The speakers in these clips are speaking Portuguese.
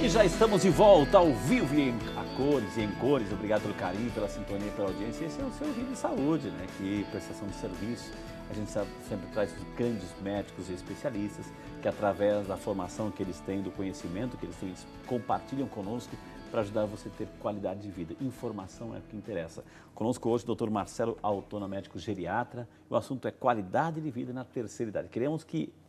E já estamos de volta ao vivo e a cores e em cores. Obrigado pelo carinho, pela sintonia, pela audiência. Esse é o seu Vida de Saúde, né? Que prestação de serviço. A gente sempre traz os grandes médicos e especialistas que, através da formação que eles têm, do conhecimento que eles têm, eles compartilham conosco para ajudar você a ter qualidade de vida. Informação é o que interessa. Conosco hoje o Dr. Marcelo Altona, médico geriatra. O assunto é qualidade de vida na terceira idade.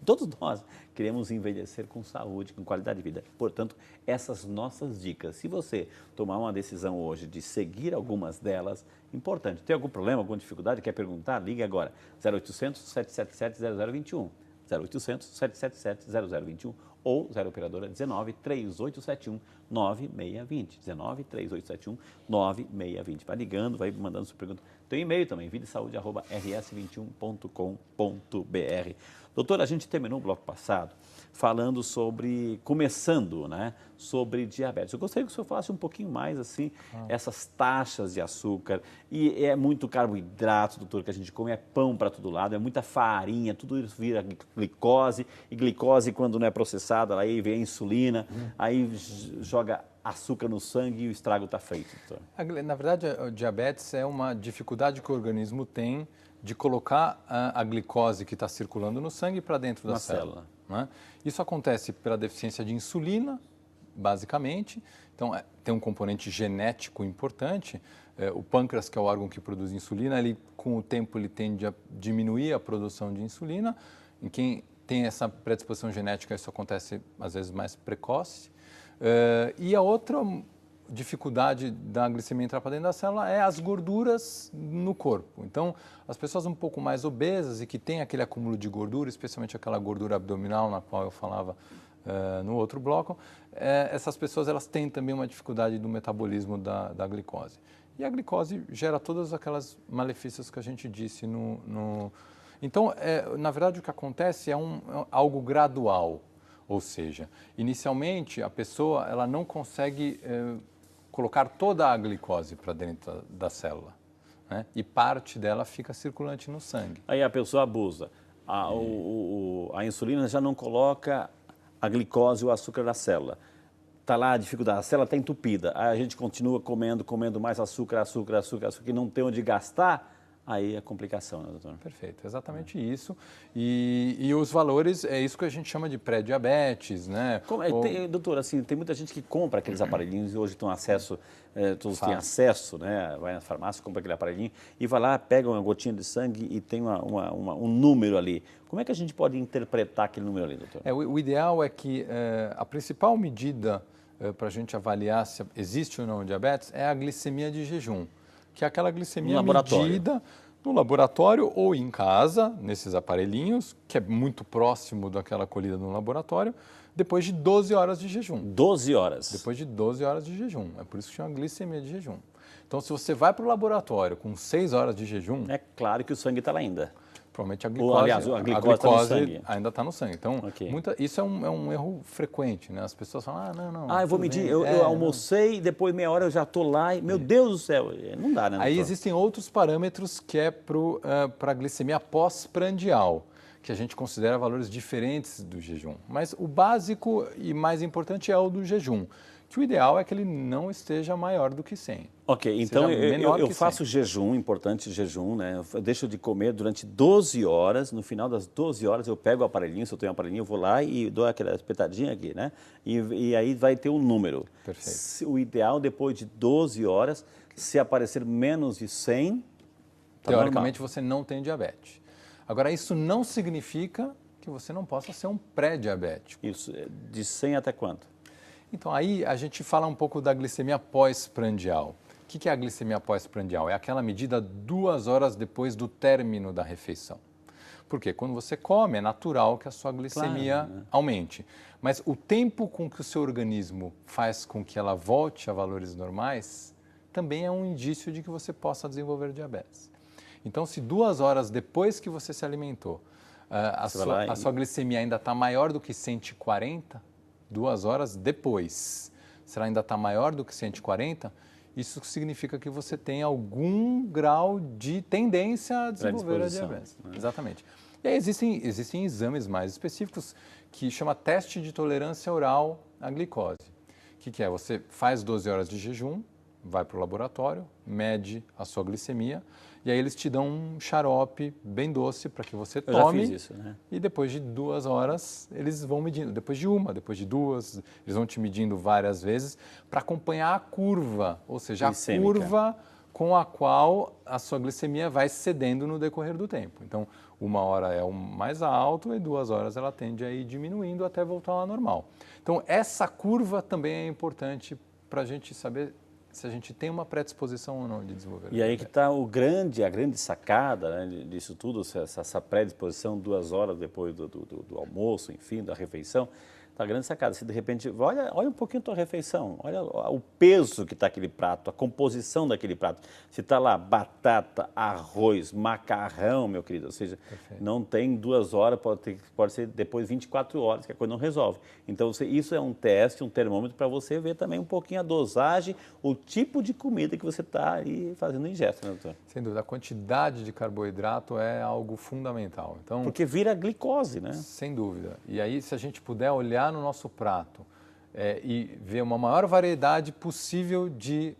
Todos nós queremos envelhecer com saúde, com qualidade de vida. Portanto, essas nossas dicas. Se você tomar uma decisão hoje de seguir algumas delas, importante. Tem algum problema, alguma dificuldade, quer perguntar? Ligue agora. 0800 777 0021. 0800 777 0021 ou 0 operadora 19 3871 9620. 19 3871 9620. Vai ligando, vai mandando sua pergunta. Tem um e-mail também, vidasaude@rs21.com.br. Doutor, a gente terminou o bloco passado falando começando, né, sobre diabetes. Eu gostaria que o senhor falasse um pouquinho mais, assim, essas taxas de açúcar. E é muito carboidrato, doutor, que a gente come, é pão para todo lado, é muita farinha, tudo isso vira glicose. E glicose, quando não é processada, aí vem a insulina, aí joga açúcar no sangue e o estrago está feito, doutor. Na verdade, o diabetes é uma dificuldade que o organismo tem de colocar a glicose que está circulando no sangue para dentro da célula. Né? Isso acontece pela deficiência de insulina, basicamente. Então, tem um componente genético importante. O pâncreas, que é o órgão que produz insulina, com o tempo ele tende a diminuir a produção de insulina. Em quem tem essa predisposição genética, isso acontece às vezes mais precoce. E a outra dificuldade da glicemia entrar para dentro da célula é as gorduras no corpo. Então, as pessoas um pouco mais obesas e que têm aquele acúmulo de gordura, especialmente aquela gordura abdominal na qual eu falava no outro bloco, essas pessoas elas têm também uma dificuldade do metabolismo da glicose. E a glicose gera todas aquelas malefícios que a gente disse Então, na verdade, o que acontece é algo gradual. Ou seja, inicialmente a pessoa ela não consegue colocar toda a glicose para dentro da célula, né? E parte dela fica circulante no sangue. Aí a pessoa abusa. A insulina já não coloca a glicose e o açúcar da célula. Está lá a dificuldade, a célula está entupida. Aí a gente continua comendo mais açúcar, e não tem onde gastar. Aí é complicação, né, doutor? Perfeito, exatamente isso. E os valores, é isso que a gente chama de pré-diabetes, né? Doutor, assim, tem muita gente que compra aqueles aparelhinhos e hoje todos têm acesso, né? Vai na farmácia, compra aquele aparelhinho e vai lá, pega uma gotinha de sangue e tem um número ali. Como é que a gente pode interpretar aquele número ali, doutor? O ideal é que a principal medida para a gente avaliar se existe ou não diabetes é a glicemia de jejum, que é aquela glicemia medida no laboratório ou em casa, nesses aparelhinhos, que é muito próximo daquela colhida no laboratório, depois de 12 horas de jejum. 12 horas? Depois de 12 horas de jejum. É por isso que chama glicemia de jejum. Então, se você vai para o laboratório com 6 horas de jejum... É claro que o sangue está lá ainda. Provavelmente a glicose tá no sangue. Ainda está no sangue. Então, isso é um erro frequente, né? As pessoas falam, não. Eu vou medir, eu almocei, depois meia hora eu já estou lá e, meu Deus do céu, não dá, né? Aí existem outros parâmetros que é para a glicemia pós-prandial, que a gente considera valores diferentes do jejum. Mas o básico e mais importante é o do jejum, que o ideal é que ele não esteja maior do que 100. Ok, então eu faço jejum, importante jejum, né? Eu deixo de comer durante 12 horas, no final das 12 horas eu pego o aparelhinho, se eu tenho um aparelhinho, eu vou lá e dou aquela espetadinha aqui, né? E aí vai ter um número. Perfeito. O ideal, depois de 12 horas, se aparecer menos de 100, teoricamente você não tem diabetes. Agora, isso não significa que você não possa ser um pré-diabético. Isso, de 100 até quanto? Então, aí a gente fala um pouco da glicemia pós-prandial. O que é a glicemia pós-prandial? É aquela medida 2 horas depois do término da refeição. Porque quando você come, é natural que a sua glicemia aumente. Mas o tempo com que o seu organismo faz com que ela volte a valores normais também é um indício de que você possa desenvolver diabetes. Então, se 2 horas depois que você se alimentou, a sua glicemia ainda está maior do que 140, 2 horas depois, se ela ainda está maior do que 140, isso significa que você tem algum grau de tendência a desenvolver a diabetes. Exatamente. E aí existem exames mais específicos que chama teste de tolerância oral à glicose, que é? Você faz 12 horas de jejum, vai para o laboratório, mede a sua glicemia, e aí eles te dão um xarope bem doce para que você tome. Eu já fiz isso, né? E depois de 2 horas, eles vão medindo. Depois de 1, depois de 2, eles vão te medindo várias vezes para acompanhar a curva, ou seja, glicêmica. A curva com a qual a sua glicemia vai cedendo no decorrer do tempo. Então, 1 hora é o mais alto e 2 horas ela tende a ir diminuindo até voltar ao normal. Então, essa curva também é importante para a gente saber se a gente tem uma predisposição ou não de desenvolver. E aí que está a grande sacada, né, disso tudo, essa predisposição 2 horas depois do almoço, enfim, da refeição. Está a grande sacada. Se de repente, olha um pouquinho a tua refeição, olha o peso que está aquele prato, a composição daquele prato. Se está lá batata, arroz, macarrão, meu querido, ou seja, perfeito, não tem 2 horas, pode ser depois 24 horas, que a coisa não resolve. Então, isso é um teste, um termômetro para você ver também um pouquinho a dosagem, o tipo de comida que você está aí fazendo ingesta, né, doutor? Sem dúvida, a quantidade de carboidrato é algo fundamental. Então, porque vira glicose, né? Sem dúvida. E aí, se a gente puder olhar no nosso prato e ver uma maior variedade possível de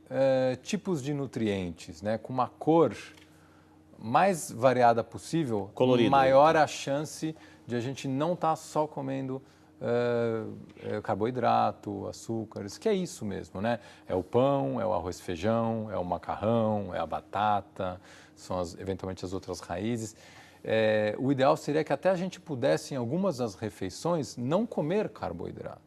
tipos de nutrientes, né, com uma cor mais variada possível, colorido, maior a chance de a gente não estar só comendo carboidrato, açúcares, que é isso mesmo, né? É o pão, é o arroz e feijão, é o macarrão, é a batata, são eventualmente as outras raízes. O ideal seria que até a gente pudesse, em algumas das refeições, não comer carboidrato.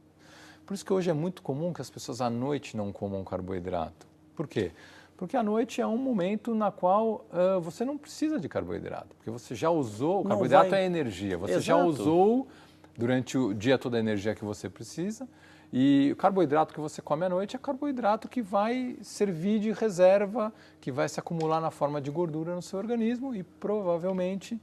Por isso que hoje é muito comum que as pessoas à noite não comam carboidrato. Por quê? Porque à noite é um momento na qual você não precisa de carboidrato, porque você já usou, o carboidrato é energia, você já usou durante o dia toda a energia que você precisa, e o carboidrato que você come à noite é carboidrato que vai servir de reserva, que vai se acumular na forma de gordura no seu organismo e provavelmente,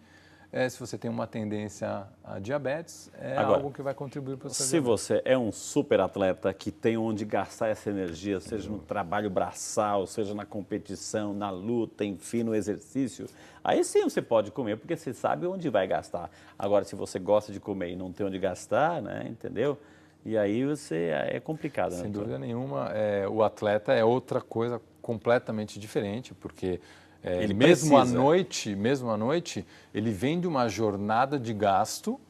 se você tem uma tendência a diabetes, agora, algo que vai contribuir para o seu se diabetes. você é um super atleta que tem onde gastar essa energia, seja no trabalho braçal, seja na competição, na luta, enfim, no exercício, aí sim você pode comer, porque você sabe onde vai gastar. Agora, se você gosta de comer e não tem onde gastar, né, entendeu? E aí é complicado, né? Sem dúvida nenhuma, o atleta é outra coisa completamente diferente, porque ele mesmo à noite, ele vem de uma jornada de gasto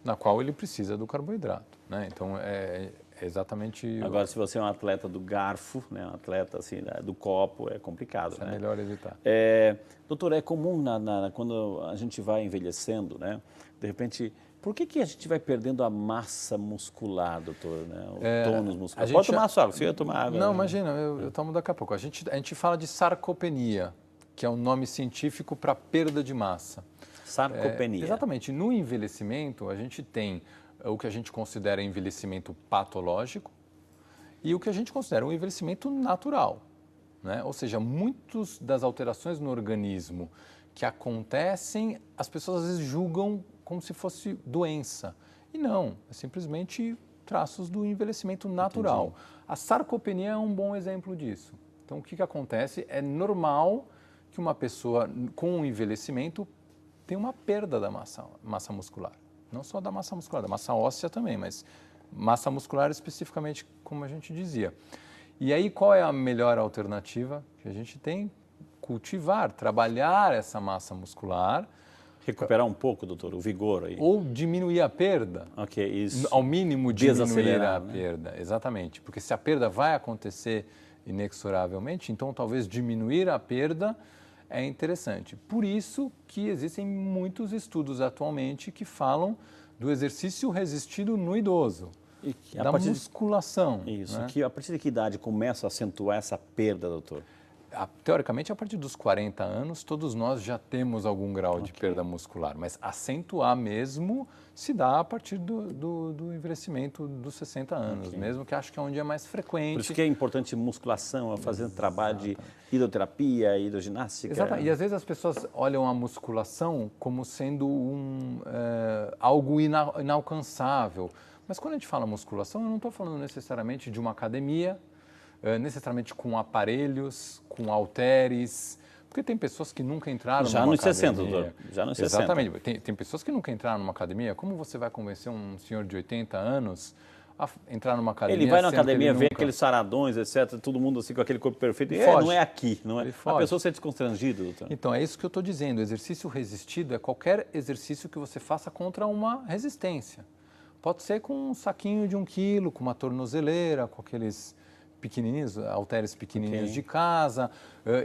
na qual ele precisa do carboidrato, né? Então, é exatamente... Agora, se você é um atleta do garfo, né, um atleta assim, do copo, é complicado, né? É melhor evitar. Doutor, é comum quando a gente vai envelhecendo, né? De repente... Por que a gente vai perdendo a massa muscular, doutor, né? O tônus muscular? Pode tomar sua água, você ia tomar água. Não, né? imagina, eu tomo daqui a pouco. A gente fala de sarcopenia, que é um nome científico para perda de massa. Sarcopenia. Exatamente. No envelhecimento, a gente tem o que a gente considera envelhecimento patológico e o que a gente considera um envelhecimento natural, né? Ou seja, muitas das alterações no organismo que acontecem, as pessoas às vezes julgam como se fosse doença. E não, é simplesmente traços do envelhecimento natural. Entendi. A sarcopenia é um bom exemplo disso. Então, o que acontece? É normal que uma pessoa com o envelhecimento tenha uma perda da massa muscular. Não só da massa muscular, da massa óssea também, mas massa muscular especificamente, como a gente dizia. E aí, qual é a melhor alternativa que a gente tem? Cultivar, trabalhar essa massa muscular. Recuperar um pouco, doutor, o vigor aí. Ou diminuir a perda. Ok, isso. Ao mínimo diminuir a perda, exatamente. Porque se a perda vai acontecer inexoravelmente, então talvez diminuir a perda é interessante. Por isso que existem muitos estudos atualmente que falam do exercício resistido no idoso, da musculação. Isso, né? A partir de que idade começa a acentuar essa perda, doutor? Teoricamente, a partir dos 40 anos, todos nós já temos algum grau de perda muscular, mas acentuar mesmo se dá a partir do envelhecimento dos 60 anos, mesmo que acho que é onde é mais frequente. Por isso que é importante musculação, fazendo trabalho de hidroterapia, hidroginástica. Exatamente. E às vezes as pessoas olham a musculação como sendo algo inalcançável. Mas quando a gente fala musculação, eu não estou falando necessariamente de uma academia, necessariamente com aparelhos, com halteres, porque tem pessoas que nunca entraram numa academia. Já nos 60, doutor. Já nos 60. Exatamente. Tem pessoas que nunca entraram numa academia. Como você vai convencer um senhor de 80 anos entrar numa academia. Ele vai na academia, vê nunca... aqueles saradões, etc., todo mundo assim com aquele corpo perfeito. Não é aqui, não é? A pessoa ser desconstrangida, doutor. Então, é isso que eu estou dizendo. O exercício resistido é qualquer exercício que você faça contra uma resistência. Pode ser com um saquinho de 1 quilo, com uma tornozeleira, com aqueles pequenininhos, halteres pequenininhos de casa,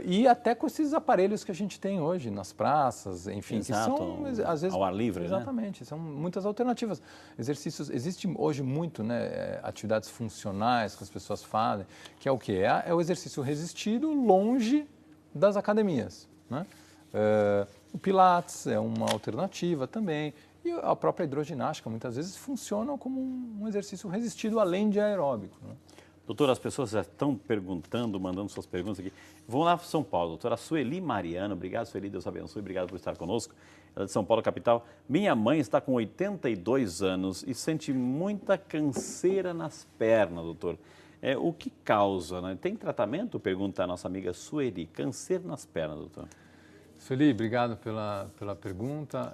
e até com esses aparelhos que a gente tem hoje nas praças, enfim, Exato, que são, às vezes... ao ar livre, exatamente, são muitas alternativas. Exercícios, existe hoje muito, né, atividades funcionais que as pessoas fazem, que é o quê? É o exercício resistido longe das academias, né? O Pilates é uma alternativa também, e a própria hidroginástica muitas vezes funciona como um exercício resistido além de aeróbico, né? Doutor, as pessoas já estão perguntando, mandando suas perguntas aqui. Vamos lá para São Paulo. Doutora Sueli Mariano, obrigado, Sueli, Deus abençoe, obrigado por estar conosco. Ela é de São Paulo, capital. Minha mãe está com 82 anos e sente muita canseira nas pernas, doutor. O que causa, né? Tem tratamento? Pergunta a nossa amiga Sueli. Canseira nas pernas, doutor. Sueli, obrigado pela pergunta.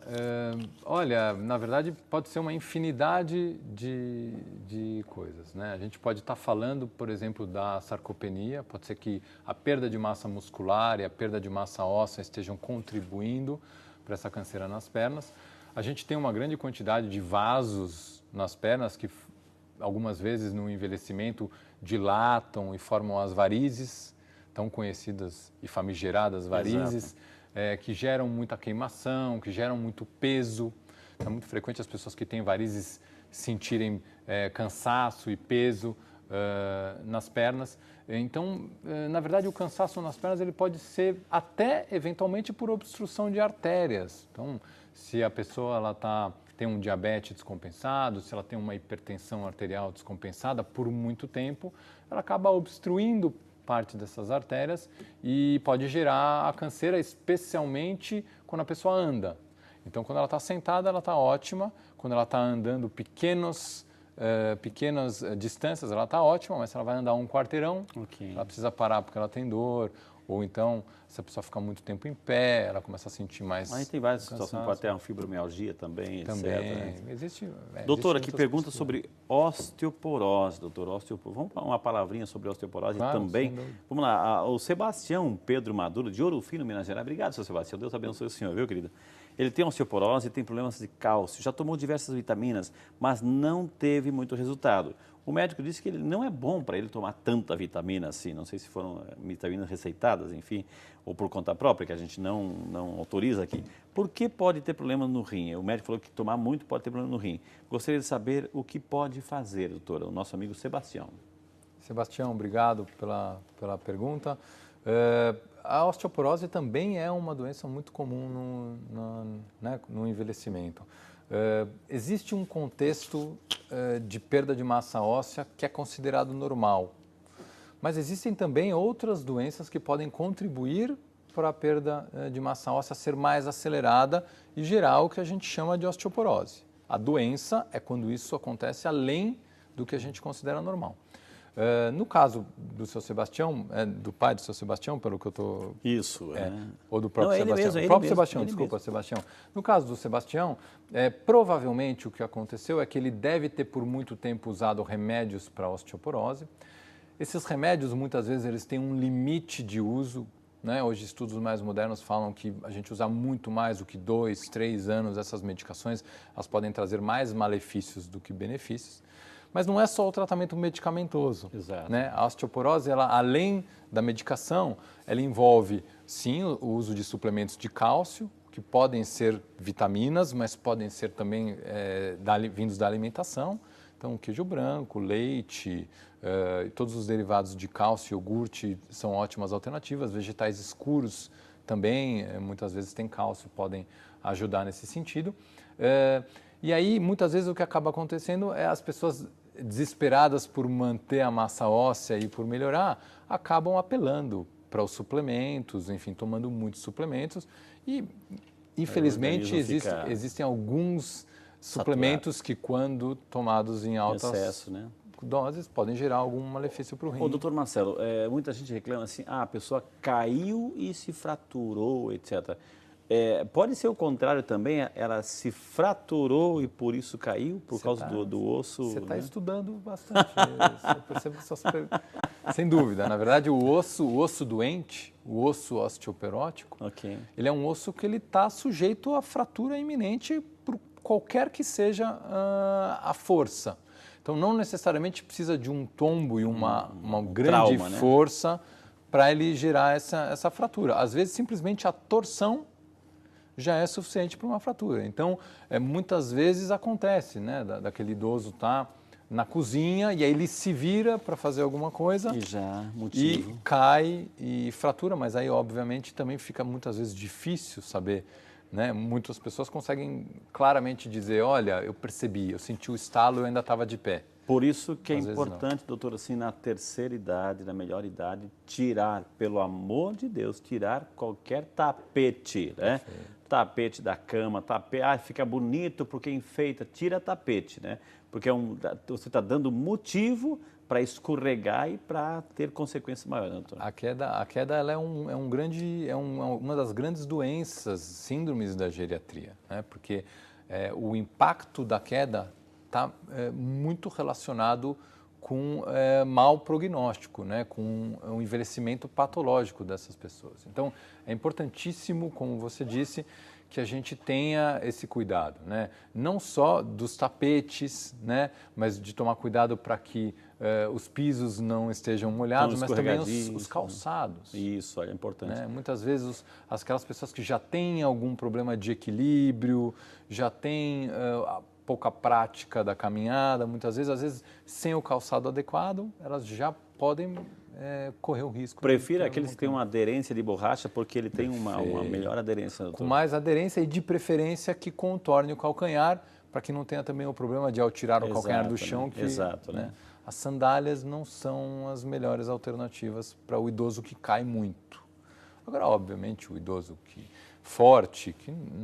Olha, na verdade pode ser uma infinidade de coisas, né? A gente pode estar falando, por exemplo, da sarcopenia, pode ser que a perda de massa muscular e a perda de massa óssea estejam contribuindo para essa canseira nas pernas. A gente tem uma grande quantidade de vasos nas pernas que algumas vezes no envelhecimento dilatam e formam as varizes, tão conhecidas e famigeradas varizes. Que geram muita queimação, que geram muito peso. É muito frequente as pessoas que têm varizes sentirem cansaço e peso nas pernas. Então, na verdade, o cansaço nas pernas ele pode ser até, eventualmente, por obstrução de artérias. Então, se a pessoa tem um diabetes descompensado, se ela tem uma hipertensão arterial descompensada por muito tempo, ela acaba obstruindo parte dessas artérias e pode gerar a canseira, especialmente quando a pessoa anda. Então, quando ela está sentada, ela está ótima. Quando ela está andando pequenas distâncias, ela está ótima, mas se ela vai andar um quarteirão, ela precisa parar porque ela tem dor. Ou então, se a pessoa ficar muito tempo em pé, ela começa a sentir mais Mas tem várias situações, pode ter uma fibromialgia também, etc. Existe. Doutora, aqui pergunta sobre osteoporose, doutor. Vamos falar uma palavrinha sobre osteoporose também? Vamos lá, o Sebastião Pedro Maduro, de Ouro Fino, Minas Gerais. Obrigado, seu Sebastião. Deus abençoe o senhor, viu, querida? Ele tem osteoporose e tem problemas de cálcio, já tomou diversas vitaminas, mas não teve muito resultado. O médico disse que ele não é bom para ele tomar tanta vitamina assim, não sei se foram vitaminas receitadas, enfim, ou por conta própria, que a gente não autoriza aqui. Por que pode ter problema no rim? O médico falou que tomar muito pode ter problema no rim. Gostaria de saber o que pode fazer, doutora, o nosso amigo Sebastião. Sebastião, obrigado pela pergunta. A osteoporose também é uma doença muito comum no envelhecimento. Existe um contexto de perda de massa óssea que é considerado normal, mas existem também outras doenças que podem contribuir para a perda de massa óssea ser mais acelerada e gerar o que a gente chama de osteoporose. A doença é quando isso acontece além do que a gente considera normal. No caso do seu Sebastião, do pai do seu Sebastião, pelo que eu estou... Isso, ou do próprio Sebastião. Sebastião, desculpa, Sebastião. No caso do Sebastião, provavelmente o que aconteceu é que ele deve ter por muito tempo usado remédios para osteoporose. Esses remédios, muitas vezes, eles têm um limite de uso, né? Hoje, estudos mais modernos falam que a gente usar muito mais do que 2, 3 anos essas medicações, elas podem trazer mais malefícios do que benefícios. Mas não é só o tratamento medicamentoso. Exato. Né? A osteoporose, ela, além da medicação, ela envolve, sim, o uso de suplementos de cálcio, que podem ser vitaminas, mas podem ser também vindos da alimentação. Então, queijo branco, leite, todos os derivados de cálcio, iogurte, são ótimas alternativas. Vegetais escuros também, muitas vezes têm cálcio, podem ajudar nesse sentido. E aí, muitas vezes, o que acaba acontecendo é as pessoas desesperadas por manter a massa óssea e por melhorar, acabam apelando para os suplementos, enfim, tomando muitos suplementos e, infelizmente, existem alguns suplementos que, quando tomados em altas excesso, né? doses, podem gerar algum malefício para o rim. Ô, doutor Marcelo, muita gente reclama assim, a pessoa caiu e se fraturou, etc. Pode ser o contrário também, ela se fraturou e por isso caiu, por causa do osso? Você está estudando bastante, eu percebo que sem dúvida. Na verdade, o osso doente, o osso osteoporótico, ele é um osso que ele está sujeito a fratura iminente por qualquer que seja a força. Então, não necessariamente precisa de um tombo e uma grande trauma, força para ele gerar essa fratura. Às vezes, simplesmente a torção já é suficiente para uma fratura. Então, muitas vezes acontece, né, daquele idoso estar na cozinha e aí ele se vira para fazer alguma coisa e cai e fratura, mas aí, obviamente, também fica muitas vezes difícil saber, né? Muitas pessoas conseguem claramente dizer, olha, eu percebi, eu senti o estalo e eu ainda estava de pé. Por isso que é importante, doutor, assim, na terceira idade, na melhor idade, tirar, pelo amor de Deus, tirar qualquer tapete, né? Tapete da cama, fica bonito porque enfeita, tira tapete, né? Porque você está dando motivo para escorregar e para ter consequências maiores, né, doutor? A queda ela é uma das grandes doenças, síndromes da geriatria, né? Porque o impacto da queda está muito relacionado com mau prognóstico, né? Com o envelhecimento patológico dessas pessoas. Então, é importantíssimo, como você disse, que a gente tenha esse cuidado, né? Não só dos tapetes, né? Mas de tomar cuidado para que os pisos não estejam molhados, mas também os calçados. Isso, é importante. Né? Muitas vezes aquelas pessoas que já têm algum problema de equilíbrio, já têm pouca prática da caminhada, muitas vezes, às vezes, sem o calçado adequado, elas já podem correr o risco. Prefiro aqueles que têm uma aderência de borracha, porque ele tem uma melhor aderência, doutor. Com mais aderência e de preferência que contorne o calcanhar, para que não tenha também o problema de ao tirar o calcanhar do chão, que né? As sandálias não são as melhores alternativas para o idoso que cai muito. Agora, obviamente, o idoso forte,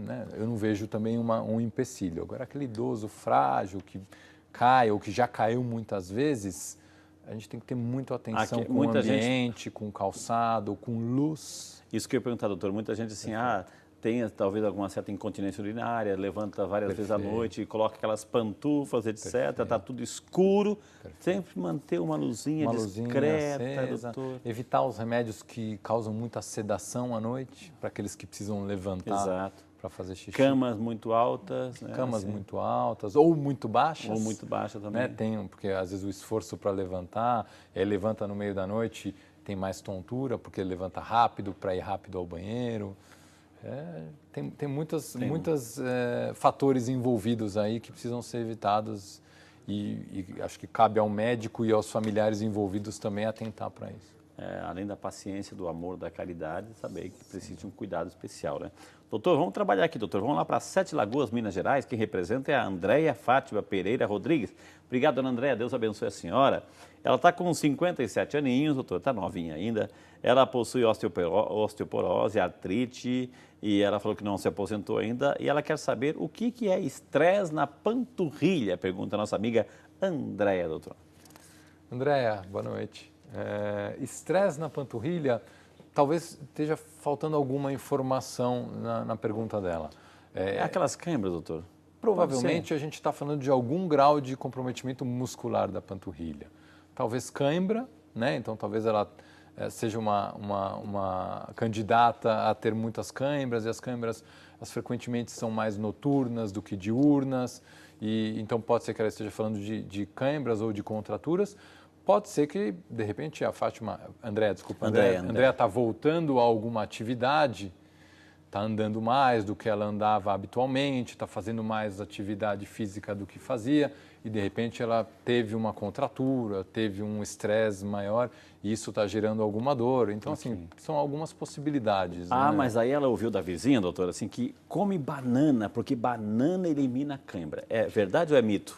né, eu não vejo também um empecilho. Agora, aquele idoso frágil que cai ou que já caiu muitas vezes, a gente tem que ter muita atenção com o ambiente, com o calçado, com luz. Isso que eu ia perguntar, doutor. Muita gente assim, tem talvez alguma certa incontinência urinária, levanta várias vezes à noite, coloca aquelas pantufas, etc. Está tudo escuro. Sempre manter uma luzinha discreta, acesa, doutor. Evitar os remédios que causam muita sedação à noite, para aqueles que precisam levantar para fazer xixi. Camas muito altas. Né? Camas muito altas ou muito baixas. Ou muito baixas também. Né? Porque às vezes o esforço para levantar, ele levanta no meio da noite, tem mais tontura, porque ele levanta rápido para ir rápido ao banheiro. Tem muitos fatores envolvidos aí que precisam ser evitados e acho que cabe ao médico e aos familiares envolvidos também atentar para isso. Além da paciência, do amor, da caridade, saber que precisa de um cuidado especial, né? Doutor, vamos trabalhar aqui, doutor. Vamos lá para Sete Lagoas, Minas Gerais. Quem representa é a Andréia Fátima Pereira Rodrigues. Obrigado, dona Andréia. Deus abençoe a senhora. Ela está com 57 aninhos, doutor, está novinha ainda. Ela possui osteoporose, artrite, e ela falou que não se aposentou ainda. E ela quer saber o que é estresse na panturrilha, pergunta a nossa amiga Andréia, doutor. Andréia, boa noite. Estresse na panturrilha, talvez esteja faltando alguma informação na pergunta dela. Aquelas câimbras, doutor? Provavelmente a gente está falando de algum grau de comprometimento muscular da panturrilha. Talvez cãibra, né? Então talvez ela seja uma candidata a ter muitas câimbras, e as câimbras frequentemente são mais noturnas do que diurnas, e então pode ser que ela esteja falando de câimbras ou de contraturas. Pode ser que, de repente, a Andréia está voltando a alguma atividade, está andando mais do que ela andava habitualmente, está fazendo mais atividade física do que fazia, e de repente ela teve uma contratura, teve um estresse maior, e isso está gerando alguma dor. Então, assim, são algumas possibilidades. Né? Mas aí ela ouviu da vizinha, doutora, assim, que come banana, porque banana elimina a cãibra. É verdade ou é mito?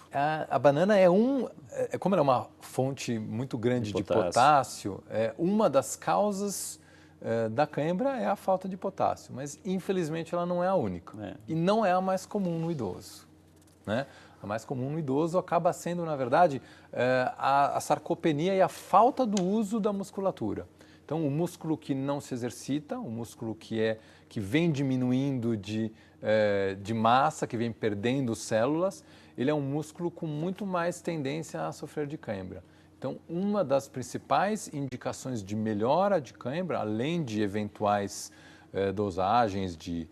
A banana como ela é uma fonte muito grande de potássio, uma das causas da cãibra é a falta de potássio, mas infelizmente ela não é a única. E não é a mais comum no idoso, né? A mais comum no idoso acaba sendo, na verdade, a sarcopenia e a falta do uso da musculatura. Então, o músculo que não se exercita, o músculo que vem diminuindo de massa, que vem perdendo células, ele é um músculo com muito mais tendência a sofrer de cãibra. Então, uma das principais indicações de melhora de cãibra, além de eventuais dosagens de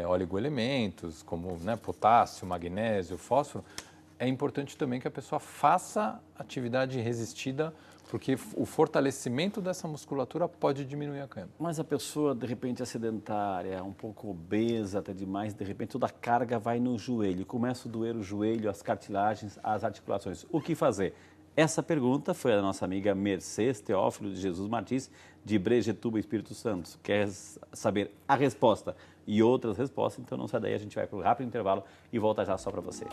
oligoelementos, como potássio, magnésio, fósforo, é importante também que a pessoa faça atividade resistida, porque o fortalecimento dessa musculatura pode diminuir a cãibra. Mas a pessoa, de repente, é sedentária, um pouco obesa até demais, de repente toda a carga vai no joelho, começa a doer o joelho, as cartilagens, as articulações. O que fazer? Essa pergunta foi a nossa amiga Mercedes Teófilo de Jesus Martins, de Brejetuba, Espírito Santo. Quer saber a resposta e outras respostas? Então não sai daí, a gente vai para o rápido intervalo e volta já só para você.